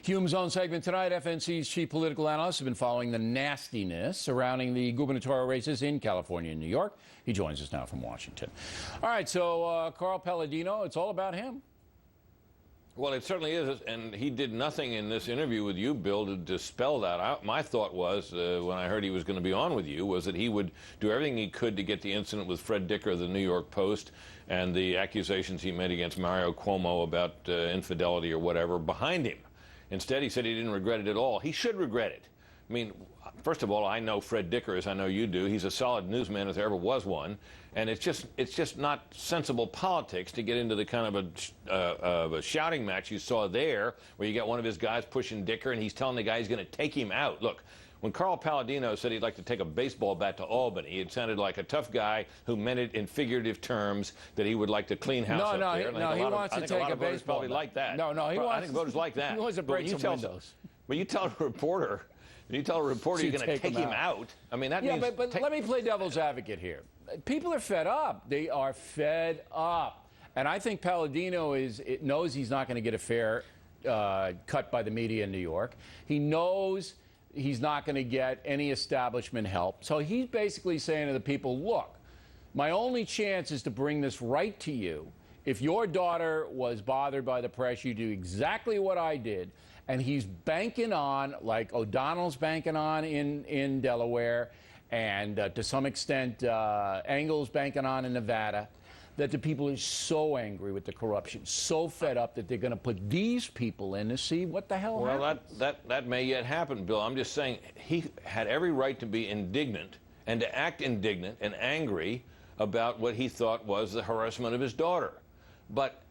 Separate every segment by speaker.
Speaker 1: Hume's own segment tonight. FNC's chief political analyst has been following the nastiness surrounding the gubernatorial races in California and New York. He joins us now from Washington. All right, so Carl Paladino, it's all about him.
Speaker 2: Well, it certainly is, and he did nothing in this interview with you, Bill, to dispel that. My thought was, when I heard he was going to be on with you, was that he would do everything he could to get the incident with Fred Dicker of the New York Post and the accusations he made against Mario Cuomo about infidelity or whatever behind him. Instead, he said he didn't regret it at all. He should regret it. I mean, first of all, I know Fred Dicker, as I know you do. He's a solid newsman if there ever was one. And it's just not sensible politics to get into the kind of a shouting match you saw there, where you got one of his guys pushing Dicker, and he's telling the guy he's going to take him out. Look, when Carl Paladino said he'd like to take a baseball bat to Albany, it sounded like a tough guy who meant it in figurative terms, that he would like to clean house up there.
Speaker 1: He wants to take a baseball bat.
Speaker 2: Like that.
Speaker 1: I
Speaker 2: think voters like that.
Speaker 1: He wants to break some windows.
Speaker 2: When you tell a reporter you're going to take him out, I mean, that means...
Speaker 1: Yeah, but let me play devil's advocate here. People are fed up. They are fed up. And I think Paladino knows he's not going to get a fair cut by the media in New York. He knows he's not going to get any establishment help. So he's basically saying to the people, look, my only chance is to bring this right to you. If your daughter was bothered by the press, you do exactly what I did. And he's banking on, like O'Donnell's banking on in Delaware, and to some extent Engel's banking on in Nevada, that the people are so angry with the corruption, so fed up that they're going to put these people in to see what the hell happens.
Speaker 2: Well, that may yet happen, Bill. I'm just saying he had every right to be indignant and to act indignant and angry about what he thought was the harassment of his daughter. But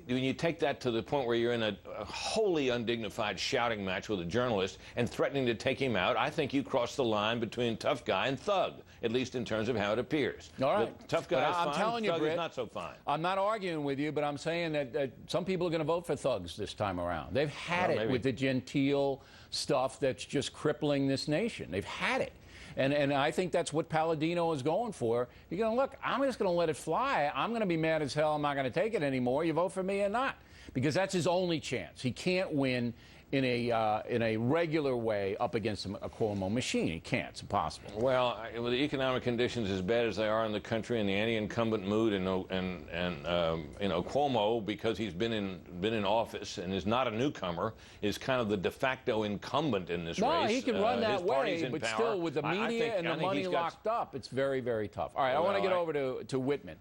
Speaker 2: when you take that to the point where you're in a wholly undignified shouting match with a journalist and threatening to take him out, I think you cross the line between tough guy and thug, at least in terms of how it appears.
Speaker 1: All right.
Speaker 2: The tough guy is fine,
Speaker 1: telling you,
Speaker 2: thug
Speaker 1: Brit,
Speaker 2: is not so fine.
Speaker 1: I'm not arguing with you, but I'm saying that some people are going to vote for thugs this time around. They've had it with the genteel stuff that's just crippling this nation. They've had it. And I think that's what Paladino is going for. You're going to look, I'm just going to let it fly. I'm going to be mad as hell. I'm not going to take it anymore. You vote for me or not. Because that's his only chance. He can't win in a regular way up against a Cuomo machine. He can't. It's impossible.
Speaker 2: Well, with the economic conditions as bad as they are in the country and the anti-incumbent mood, and Cuomo, because he's been in office and is not a newcomer, is kind of the de facto incumbent in this race.
Speaker 1: No, he can run that way, but
Speaker 2: power.
Speaker 1: Still, with the media and the money locked up, it's very, very tough. All right, I want to get over to Whitman.